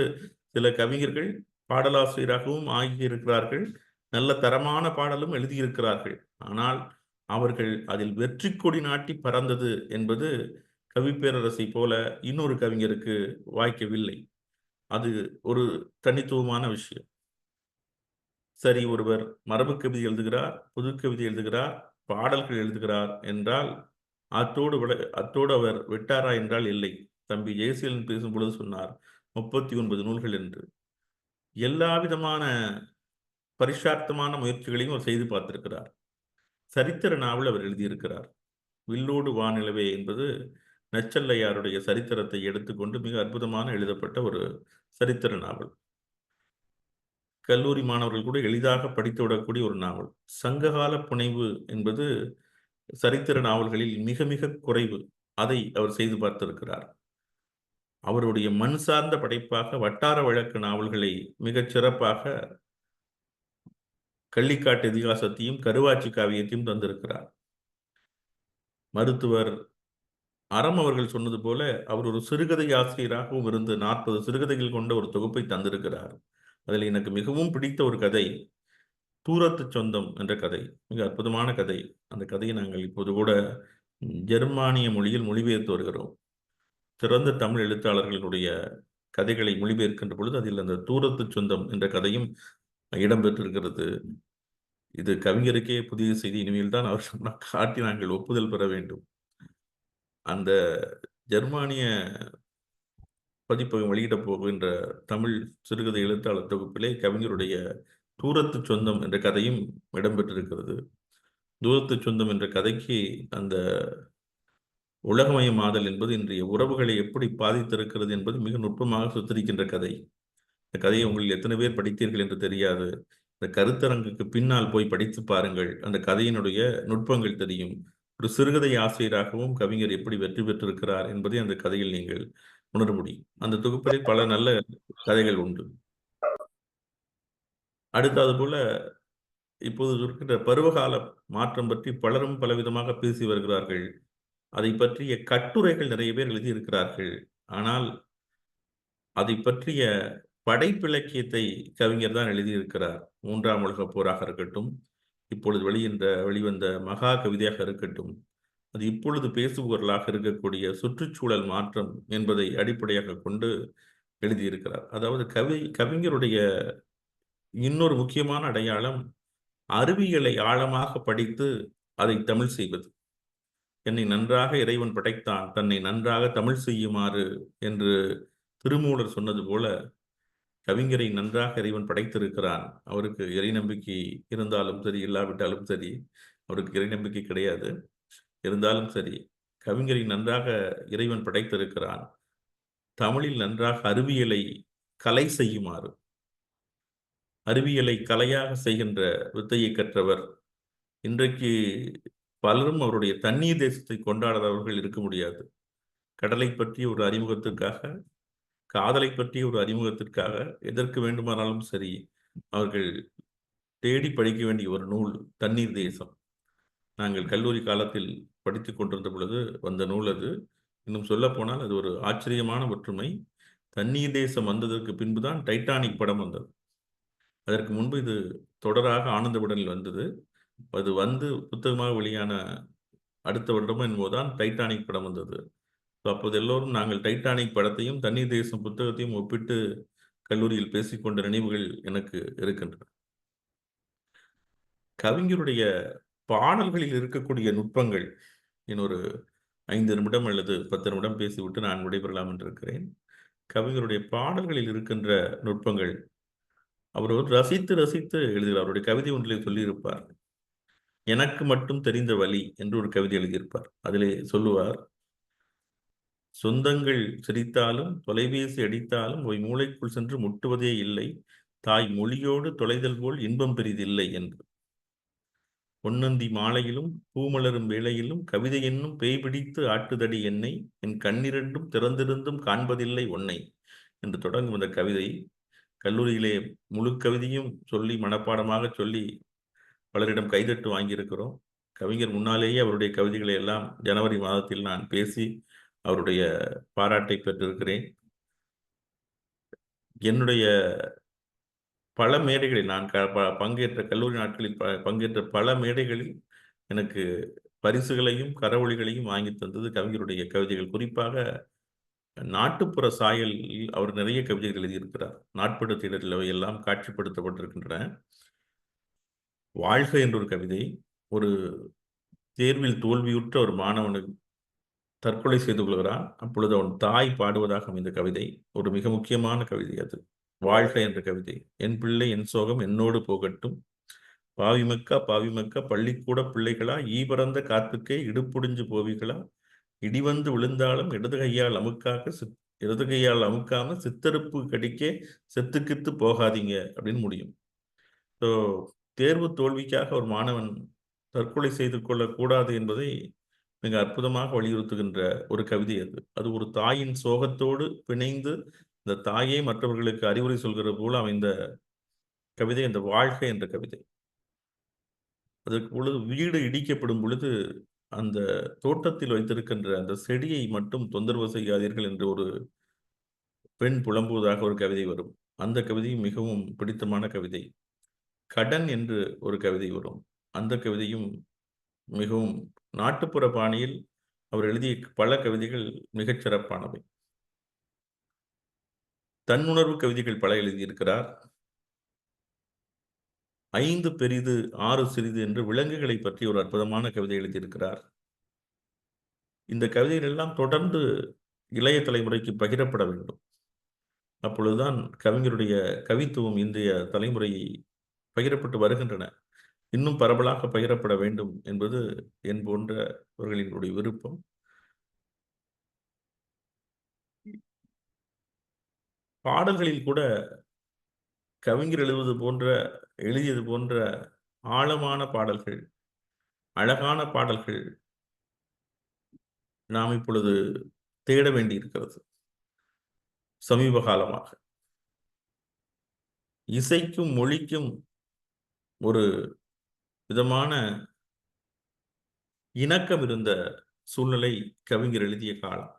சில கவிஞர்கள் பாடலாசிரியராகவும் ஆகியிருக்கிறார்கள், நல்ல தரமான பாடலும் எழுதியிருக்கிறார்கள். ஆனால் அவர்கள் அதில் வெற்றி கொடி நாட்டி பறந்தது என்பது கவிப்பேரரசை போல இன்னொரு கவிஞருக்கு வாய்க்கவில்லை. அது ஒரு தனித்துவமான விஷயம். சரி, ஒருவர் மரபு கவிதை எழுதுகிறார், புது கவிதை எழுதுகிறார், பாடல்கள் எழுதுகிறார் என்றால் அத்தோடு அவர் விட்டாரா என்றால் இல்லை. தம்பி ஜெயசீலன் பேசும் பொழுது சொன்னார் 39 நூல்கள் என்று. எல்லா விதமான பரிசார்த்தமான முயற்சிகளையும் அவர் செய்து பார்த்திருக்கிறார். சரித்திர நாவல் அவர் எழுதியிருக்கிறார். வில்லோடு வானிலவே என்பது நச்சல்லையாருடைய சரித்திரத்தை எடுத்துக்கொண்டு மிக அற்புதமான எழுதப்பட்ட ஒரு சரித்திர நாவல். கல்லூரி மாணவர்கள் கூட எளிதாக படித்து விடக்கூடிய ஒரு நாவல். சங்ககால புனைவு என்பது சரித்திர நாவல்களில் மிக மிக குறைவு. அதை அவர் செய்து பார்த்திருக்கிறார். அவருடைய மண் சார்ந்த படைப்பாக வட்டார வழக்கு நாவல்களை மிகச் சிறப்பாக கள்ளிக்காட்டு இதிகாசத்தையும் கருவாச்சி காவியத்தையும் தந்திருக்கிறார். மருத்துவர் அறம் அவர்கள் சொன்னது போல அவர் ஒரு சிறுகதை ஆசிரியராகவும் இருந்து 40 சிறுகதைகள் கொண்ட ஒரு தொகுப்பை தந்திருக்கிறார். அதில் எனக்கு மிகவும் பிடித்த ஒரு கதை தூரத்து சொந்தம் என்ற கதை. மிக அற்புதமான கதை. அந்த கதையை நாங்கள் இப்போது கூட ஜெர்மானிய மொழியில் மொழிபெயர்த்து வருகிறோம். சிறந்த தமிழ் எழுத்தாளர்களுடைய கதைகளை மொழிபெயர்க்கின்ற பொழுது அதில் அந்த தூரத்து சொந்தம் என்ற கதையும் இடம்பெற்றிருக்கிறது. இது கவிஞருக்கே புதிய செய்தி. இனிமேல் தான் அவர் காட்டி நாங்கள் ஒப்புதல் பெற வேண்டும். அந்த ஜெர்மானிய பதிப்பகம் வெளியிடப் போகின்ற தமிழ் சிறுகதை எழுத்தாளர் தொகுப்பிலே கவிஞருடைய தூரத்து சொந்தம் என்ற கதையும் இடம்பெற்றிருக்கிறது. தூரத்து சொந்தம் என்ற கதைக்கு அந்த உலகமயமாதல் என்பது இன்றைய உறவுகளை எப்படி பாதித்திருக்கிறது என்பது மிக நுட்பமாக சித்தரிக்கின்ற கதை. இந்த கதையை உங்களில் எத்தனை பேர் படித்தீர்கள் என்று தெரியாது. இந்த கருத்தரங்குக்கு பின்னால் போய் படித்து பாருங்கள். அந்த கதையினுடைய நுட்பங்கள் தெரியும். ஒரு சிறுகதை ஆசிரியராகவும் கவிஞர் எப்படி வெற்றி பெற்றிருக்கிறார் என்பதை அந்த கதையில் நீங்கள் உணர முடியும். அந்த தொகுப்பிலே பல நல்ல கதைகள் உண்டு. அடுத்தது போல இப்போது இருக்கின்ற பருவகால மாற்றம் பற்றி பலரும் பலவிதமாக பேசி வருகிறார்கள். அதை பற்றிய கட்டுரைகள் நிறைய பேர் எழுதியிருக்கிறார்கள். ஆனால் அதை பற்றிய படைப்பிலக்கியத்தை கவிஞர் தான் எழுதியிருக்கிறார். 3ஆம் உலகப் போராக இருக்கட்டும், இப்பொழுது வெளிவந்த மகா கவிதையாக இருக்கட்டும், அது இப்பொழுது பேசுபவர்களாக இருக்கக்கூடிய சுற்றுச்சூழல் மாற்றம் என்பதை அடிப்படையாக கொண்டு எழுதியிருக்கிறார். அதாவது கவிஞருடைய இன்னொரு முக்கியமான அடையாளம் அறிவியலை ஆழமாக படித்து அதை தமிழ் செய்வது. என்னை நன்றாக இறைவன் படைத்தான், தன்னை நன்றாக தமிழ் செய்யுமாறு என்று திருமூலர் சொன்னது போல கவிஞரை நன்றாக இறைவன் படைத்திருக்கிறான். அவருக்கு இறை நம்பிக்கை இருந்தாலும் சரி, இல்லாவிட்டாலும் சரி, அவருக்கு இறை நம்பிக்கை கிடையாது. இருந்தாலும் சரி, கவிஞரை நன்றாக இறைவன் படைத்திருக்கிறான். தமிழில் நன்றாக அறிவியலை கலை செய்யுமாறு, அறிவியலை கலையாக செய்கின்ற வித்தையை கற்றவர். இன்றைக்கு பலரும் அவருடைய தண்ணீர் தேசத்தை கொண்டாடாதவர்கள் இருக்க முடியாது. கடலை பற்றிய ஒரு அறிமுகத்திற்காக, காதலை பற்றிய ஒரு அறிமுகத்திற்காக எதற்கு வேண்டுமானாலும் சரி அவர்கள் தேடி படிக்க வேண்டிய ஒரு நூல் தண்ணீர் தேசம். நாங்கள் கல்லூரி காலத்தில் படித்து கொண்டிருந்த பொழுது வந்த நூல் அது. இன்னும் சொல்ல போனால் அது ஒரு ஆச்சரியமான ஒற்றுமை. தண்ணீர் தேசம் வந்ததற்கு பின்புதான் டைட்டானிக் படம் வந்தது. அதற்கு முன்பு இது தொடராக ஆனந்த விடனில் வந்தது. அது வந்து புத்தகமாக வெளியான அடுத்த வருடமும் என்பதுதான் டைட்டானிக் படம் வந்தது. அப்போது எல்லோரும் நாங்கள் டைட்டானிக் படத்தையும் தண்ணீர் தேசம் புத்தகத்தையும் ஒப்பிட்டு கல்லூரியில் பேசிக்கொண்ட நினைவுகள் எனக்கு இருக்கின்றன. கவிஞருடைய பாடல்களில் இருக்கக்கூடிய நுட்பங்கள், இன்னொரு 5 நிமிடம் அல்லது 10 நிமிடம் பேசிவிட்டு நான் விடைபெறலாம் என்று இருக்கிறேன். கவிஞருடைய பாடல்களில் இருக்கின்ற நுட்பங்கள் அவர் ரசித்து ரசித்து எழுதுகிறார். அவருடைய கவிதை ஒன்றிலே சொல்லியிருப்பார், எனக்கு மட்டும் தெரிந்த வழி என்று ஒரு கவிதை எழுதியிருப்பார். அதிலே சொல்லுவார், சொந்தங்கள் சிரித்தாலும் தொலைபேசி அடித்தாலும் ஒரு மூளைக்குள் சென்று முட்டுவதே இல்லை, தாய் மொழியோடு தொலைதல் போல் இன்பம் பெரிதில்லை என்று. பொன்னந்தி மாலையிலும் பூமலரும் வேளையிலும் கவிதை என்னும் பேய் பிடித்து ஆட்டுதடி என்னை, என் கண்ணிரண்டும் திறந்திருந்தும் காண்பதில்லை ஒன்னை என்று தொடங்கும் அந்த கவிதை. கல்லூரியிலே முழு கவிதையும் சொல்லி மனப்பாடமாக சொல்லி பலரிடம் கைதட்டு வாங்கியிருக்கிறோம். கவிஞர் முன்னாலேயே அவருடைய கவிதைகளை எல்லாம் ஜனவரி மாதத்தில் நான் பேசி அவருடைய பாராட்டை பெற்றிருக்கிறேன். என்னுடைய பல மேடைகளில் நான் பங்கேற்ற கல்லூரி நாட்களில் பங்கேற்ற பல மேடைகளில் எனக்கு பரிசுகளையும் கரவொலிகளையும் வாங்கி தந்தது கவிஞருடைய கவிதைகள். குறிப்பாக நாட்டுப்புற சாயலில் அவர் நிறைய கவிதைகள் எழுதியிருக்கிறார். நாட்பட தேடலில் அவை எல்லாம் காட்சிப்படுத்தப்பட்டிருக்கின்றன. வாழ்க என்ற ஒரு கவிதை, ஒரு தேர்வில் தோல்வியுற்ற ஒரு மாணவனுக்கு தற்கொலை செய்து கொள்கிறான். அப்பொழுது அவன் தாய் பாடுவதாக அமைந்த கவிதை ஒரு மிக முக்கியமான கவிதை. அது வாழ்க என்ற கவிதை. என் பிள்ளை என் சோகம் என்னோடு போகட்டும், பாவிமக்கா பாவிமக்கா பள்ளிக்கூட பிள்ளைகளா, ஈபறந்த காத்துக்கே இடுப்புடிஞ்சு போவிகளா, இடிவந்து விழுந்தாலும் இடது கையால் அமுக்காம சித்தருப்பு கடிக்கே செத்துக்கித்து போகாதீங்க அப்படின்னு முடியும். ஸோ தேர்வு தோல்விக்காக ஒரு மாணவன் தற்கொலை செய்து கொள்ளக்கூடாது என்பதை மிக அற்புதமாக வலியுறுத்துகின்ற ஒரு கவிதை அது. அது ஒரு தாயின் சோகத்தோடு பிணைந்து இந்த தாயே மற்றவர்களுக்கு அறிவுரை சொல்கிற போல அமைந்த கவிதை அந்த வாழ்க்கை என்ற கவிதை. அதற்கு பொழுது வீடு இடிக்கப்படும் பொழுது அந்த தோட்டத்தில் வைத்திருக்கின்ற அந்த செடியை மட்டும் தொந்தரவு செய்யாதீர்கள் என்று ஒரு பெண் புலம்புவதாக ஒரு கவிதை வரும். அந்த கவிதையும் மிகவும் பிடித்தமான கவிதை. கடன் என்று ஒரு கவிதை வரும். அந்த கவிதையும் மிகவும் நாட்டுப்புற பாணியில் அவர் எழுதிய பல கவிதைகள் மிகச் சிறப்பானவை. தன்னுணர்வு கவிதைகள் பல எழுதியிருக்கிறார். 5 பெரிது 6 சிறிது என்று விலங்குகளை பற்றி ஒரு அற்புதமான கவிதை எழுதியிருக்கிறார். இந்த கவிதைகள் எல்லாம் தொடர்ந்து இளைய தலைமுறைக்கு பகிரப்பட வேண்டும். அப்பொழுதுதான் கவிஞருடைய கவித்துவம் இன்றைய தலைமுறையை பகிரப்பட்டு வருகின்றன. இன்னும் பரவலாக பகிரப்பட வேண்டும் என்பது என் போன்றவர்களினுடைய விருப்பம். பாடல்களில் கூட கவிஞர் எழுதியது போன்ற ஆழமான பாடல்கள், அழகான பாடல்கள் நாம் இப்பொழுது தேட வேண்டியிருக்கிறது. சமீப காலமாக இசைக்கும் மொழிக்கும் ஒரு விதமான இணக்கம் இருந்த சூழ்நிலை கவிஞர் எழுதிய காலம்.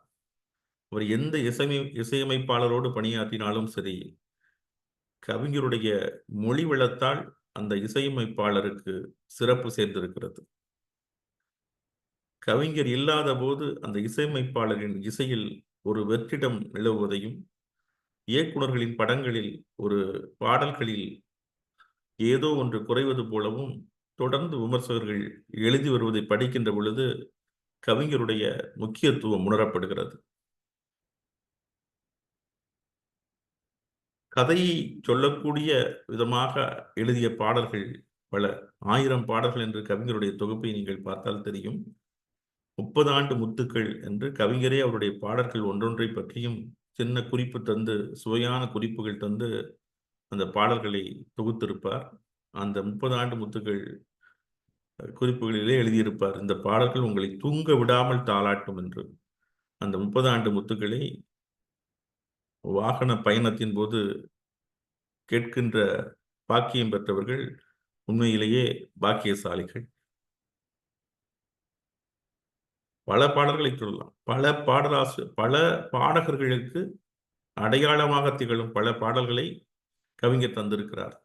அவர் எந்த இசையமைப்பாளரோடு பணியாற்றினாலும் சரி, கவிஞருடைய மொழி வளத்தால் அந்த இசையமைப்பாளருக்கு சிறப்பு சேர்ந்திருக்கிறது. கவிஞர் இல்லாத போது அந்த இசையமைப்பாளரின் இசையில் ஒரு வெற்றிடம் நிலவுவதையும், இயக்குனர்களின் படங்களில் ஒரு பாடல்களில் ஏதோ ஒன்று குறைவது போலவும் தொடர்ந்து விமர்சகர்கள் எழுதி வருவதை படிக்கின்ற பொழுது கவிஞருடைய முக்கியத்துவம் உணரப்படுகிறது. கதையை சொல்லக்கூடிய விதமாக எழுதிய பாடல்கள் பல 1000 பாடல்கள் என்று கவிஞருடைய தொகுப்பை நீங்கள் பார்த்தால் தெரியும். 30 ஆண்டு முத்துக்கள் என்று கவிஞரே அவருடைய பாடல்கள் ஒன்றொன்றை பற்றியும் சின்ன குறிப்பு தந்து, சுவையான குறிப்புகள் தந்து அந்த பாடல்களை தொகுத்திருப்பார். அந்த 30 ஆண்டு முத்துக்கள் குறிப்புகளிலே எழுதியிருப்பார், இந்த பாடல்கள் உங்களை தூங்க விடாமல் தாளாட்டும் என்று. அந்த 30 ஆண்டு முத்துக்களை வாகன பயணத்தின் போது கேட்கின்ற பாக்கியம் பெற்றவர்கள் உண்மையிலேயே பாக்கியசாலிகள். பல பாடல்களை சொல்லலாம். பல பாடகர்களுக்கு அடையாளமாக திகழும் பல பாடல்களை கவிஞர் தந்திருக்கிறார்.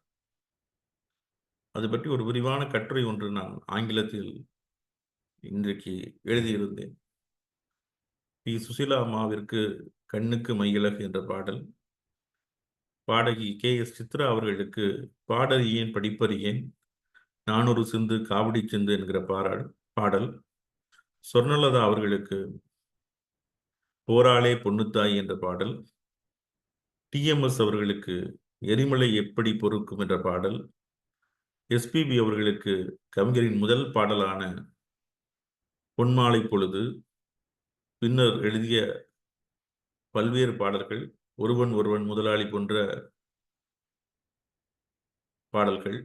அது பற்றி ஒரு விரிவான கட்டுரை ஒன்று நான் ஆங்கிலத்தில் இன்றைக்கு எழுதியிருந்தேன். பி. சுசீலா அம்மாவிற்கு கண்ணுக்கு மையழகு என்ற பாடல், பாடகி KS சித்ரா அவர்களுக்கு பாடறியேன் படிப்பறியேன், நானொரு சிந்து காவடி சிந்து என்கிற பாடல், சொர்ணலதா அவர்களுக்கு போராளே பொன்னுத்தாய் என்ற பாடல், TMS அவர்களுக்கு எரிமலை எப்படி பொறுக்கும் என்ற பாடல், SPB அவர்களுக்கு கவிஞரின் முதல் பாடலான பொன்மாலை பொழுது, பின்னர் எழுதிய பல்வேறு பாடல்கள், ஒருவன் ஒருவன் முதலாளி போன்ற பாடல்கள்,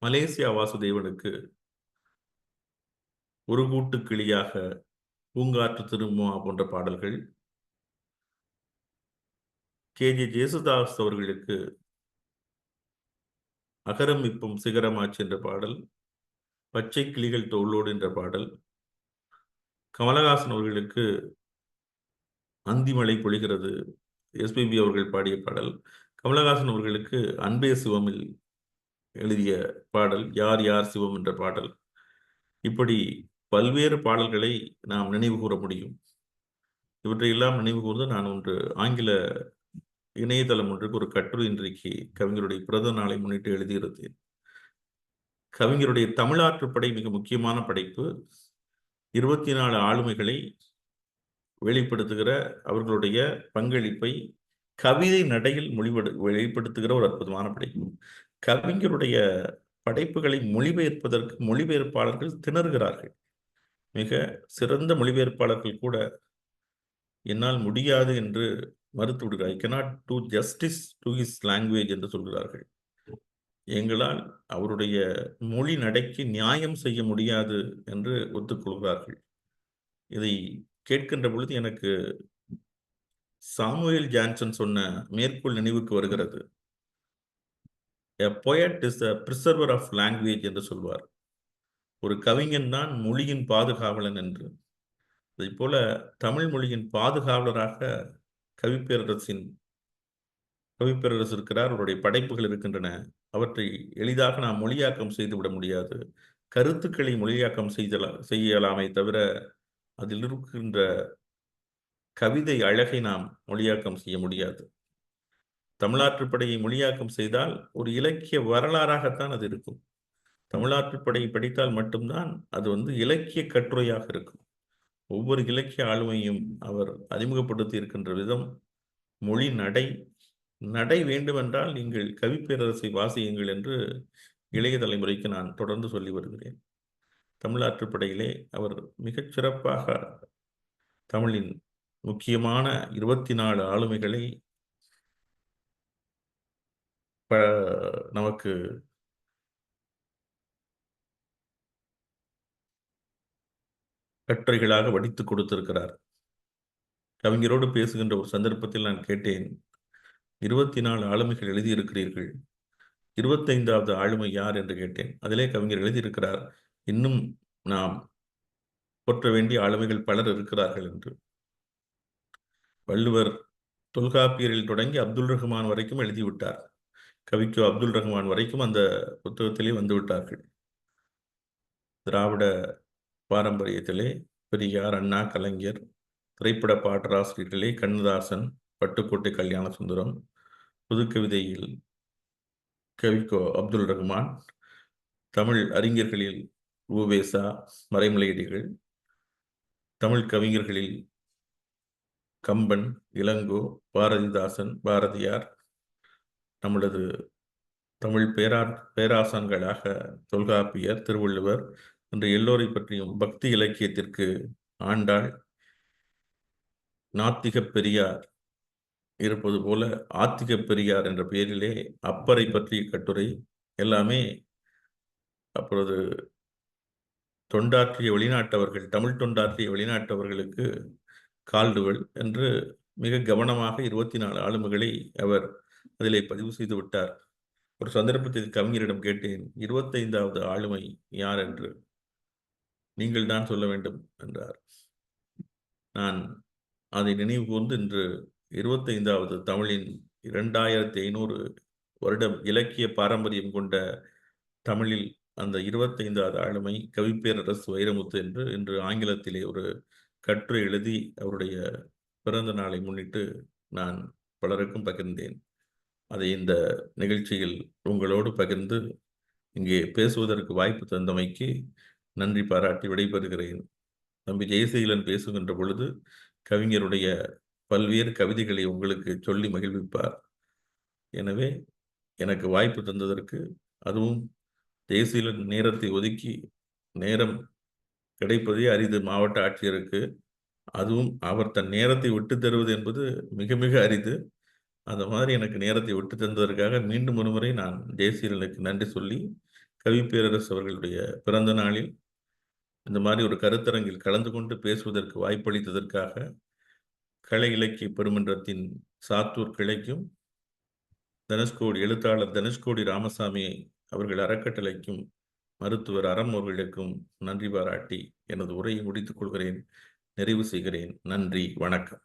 மலேசியா வாசுதேவனுக்கு ஒரு கூட்டு கிளியாக, பூங்காற்று திரும்புமா போன்ற பாடல்கள், KJ ஜேசுதாஸ் அவர்களுக்கு அகரம் இப்பும் சிகரமாச்சு என்ற பாடல், பச்சை கிளிகள் தோளோடு என்ற பாடல், கமலஹாசன் அவர்களுக்கு அந்திமழை பொழிகிறது எஸ்பிபி அவர்கள் பாடிய பாடல், கமலஹாசன் அவர்களுக்கு அன்பே சிவமில் எழுதிய பாடல், யார் யார் சிவம் என்ற பாடல். இப்படி பல்வேறு பாடல்களை நாம் நினைவு கூற முடியும். இவற்றையெல்லாம் நினைவு கூர்ந்து நான் ஒன்று ஆங்கில இணையதளம் ஒன்றுக்கு ஒரு கட்டுரை இன்றைக்கு கவிஞருடைய பிறந்த நாளை முன்னிட்டு எழுதியிருந்தேன். கவிஞருடைய தமிழாற்றுப்படை மிக முக்கியமான படைப்பு. 24 ஆளுமைகளை வெளிப்படுத்துகிற அவர்களுடைய பங்களிப்பை கவிதை நடையில் வெளிப்படுத்துகிற ஒரு அற்புதமான படைப்பு. கவிஞருடைய படைப்புகளை மொழிபெயர்ப்பதற்கு மொழிபெயர்ப்பாளர்கள் திணறுகிறார்கள். மிக சிறந்த மொழிபெயர்ப்பாளர்கள் கூட என்னால் முடியாது என்று மறுத்து விடுகிறார். ஐ cannot two justice to his language என்று சொல்கிறார்கள். எங்களால் அவருடைய மொழி நடைக்கு நியாயம் செய்ய முடியாது என்று ஒத்துக்கொள்கிறார்கள். இதை கேட்கின்ற பொழுது எனக்கு சாமுவேல் ஜான்சன் சொன்ன மேற்கோள் நினைவுக்கு வருகிறது. A poet is the preserver of language என்று சொல்வார். ஒரு கவிஞன் தான் மொழியின் பாதுகாவலன் என்று. அதை போல தமிழ் மொழியின் பாதுகாவலராக கவிப்பேரரசு இருக்கிறார். அவருடைய படைப்புகள் இருக்கின்றன. அவற்றை எளிதாக நாம் மொழியாக்கம் செய்துவிட முடியாது. கருத்துக்களை மொழியாக்கம் செய்யலாமே தவிர அதில் இருக்கின்ற கவிதை அழகை நாம் மொழியாக்கம் செய்ய முடியாது. தமிழாற்றுப்படையை மொழியாக்கம் செய்தால் ஒரு இலக்கிய வரலாறாகத்தான் அது இருக்கும். தமிழாற்றுப்படையை படித்தால் மட்டும்தான் அது இலக்கிய கட்டுரையாக இருக்கும். ஒவ்வொரு இலக்கிய ஆளுமையும் அவர் அறிமுகப்படுத்தி இருக்கின்ற விதம், மொழி நடை வேண்டுமென்றால் நீங்கள் கவிப்பேரரசை வாசியுங்கள் என்று இளைய தலைமுறைக்கு நான் தொடர்ந்து சொல்லி வருகிறேன். தமிழாற்றுப்படையிலே அவர் மிகச் சிறப்பாக தமிழின் முக்கியமான 24 ஆளுமைகளை நமக்கு கட்டுரைகளாக வடித்து கொடுத்திருக்கிறார். கவிஞரோடு பேசுகின்ற ஒரு சந்தர்ப்பத்தில் நான் கேட்டேன், 24 ஆளுமைகள் எழுதியிருக்கிறீர்கள், 25வது ஆளுமை யார் என்று கேட்டேன். அதிலே கவிஞர் எழுதியிருக்கிறார், இன்னும் நாம் போற்ற வேண்டிய ஆளுமைகள் பலர் இருக்கிறார்கள் என்று. வள்ளுவர் தொல்காப்பியரில் தொடங்கி அப்துல் ரஹ்மான் வரைக்கும் எழுதிவிட்டார். கவிக்கோ அப்துல் ரஹ்மான் வரைக்கும் அந்த புத்தகத்திலே வந்துவிட்டார்கள். திராவிட பாரம்பரியத்திலே பெரியார், அண்ணா, கலைஞர், திரைப்பட பாடலாசிரியர்களே கண்ணதாசன், பட்டுக்கோட்டை கல்யாண சுந்தரம், புதுக்கவிதையில் கவிக்கோ அப்துல் ரஹ்மான், தமிழ் அறிஞர்களில் உவேசா, மறைமலையடிகள், தமிழ் கவிஞர்களில் கம்பன், இளங்கோ, பாரதிதாசன், பாரதியார், நம்மளது தமிழ் பேராசான்களாக தொல்காப்பியர், திருவள்ளுவர் என்று எல்லோரை பற்றியும் பக்தி இலக்கியத்திற்கு ஆண்டாள், நாத்திக பெரியார் இருப்பது போல ஆத்திக பெரியார் என்ற பெயரிலே அப்பரை பற்றிய கட்டுரை எல்லாமே அப்பொழுது தொண்டாற்றிய வெளிநாட்டவர்கள், தமிழ் தொண்டாற்றிய வெளிநாட்டவர்களுக்கு கால்டுவல் என்று மிக கவனமாக 24 ஆளுமைகளை அவர் அதிலே பதிவு செய்து விட்டார். ஒரு சந்தர்ப்பத்தில் கவிஞரிடம் கேட்டேன், 25வது ஆளுமை யார் என்று. நீங்கள் தான் சொல்ல வேண்டும் என்றார். நான் அதை நினைவு கூர்ந்து இன்று 25வது தமிழின் 2500 வருடம் இலக்கிய பாரம்பரியம் கொண்ட தமிழில் அந்த 25வது ஆளுமை கவிப்பேரரசு வைரமுத்து என்று இன்று ஆங்கிலத்திலே ஒரு கட்டுரை எழுதி அவருடைய பிறந்த நாளை முன்னிட்டு நான் பலருக்கும் பகிர்ந்தேன். அதை இந்த நிகழ்ச்சியில் உங்களோடு பகிர்ந்து இங்கே பேசுவதற்கு வாய்ப்பு தந்தமைக்கு நன்றி பாராட்டி விடைபெறுகிறேன். தம்பி ஜெயசீலன் பேசுகின்ற பொழுது கவிஞருடைய பல்வேறு கவிதைகளை உங்களுக்கு சொல்லி மகிழ்விப்பார். எனவே எனக்கு வாய்ப்பு தந்ததற்கு, அதுவும் ஜெயசீலன் நேரத்தை ஒதுக்கி, நேரம் கிடைப்பதே அரிது மாவட்ட ஆட்சியருக்கு, அதுவும் அவர் தன் நேரத்தை விட்டு தருவது என்பது மிக மிக அரிது. அந்த மாதிரி எனக்கு நேரத்தை விட்டு தந்ததற்காக மீண்டும் ஒருமுறை நான் ஜெயசீலனுக்கு நன்றி சொல்லி, கவிப்பேரரசு அவர்களுடைய பிறந்த நாளில் இந்த மாதிரி ஒரு கருத்தரங்கில் கலந்து கொண்டு பேசுவதற்கு வாய்ப்பளித்ததற்காக கலை இலக்கிய பெருமன்றத்தின் சாத்தூர் கிளைக்கும், தனுஷ்கோடி எழுத்தாளர் தனுஷ்கோடி ராமசாமி அவர்கள் அறக்கட்டளைக்கும், மருத்துவர் அறம் அவர்களுக்கும் நன்றி பாராட்டி எனது உரையை முடித்துக் கொள்கிறேன், நிறைவு செய்கிறேன். நன்றி, வணக்கம்.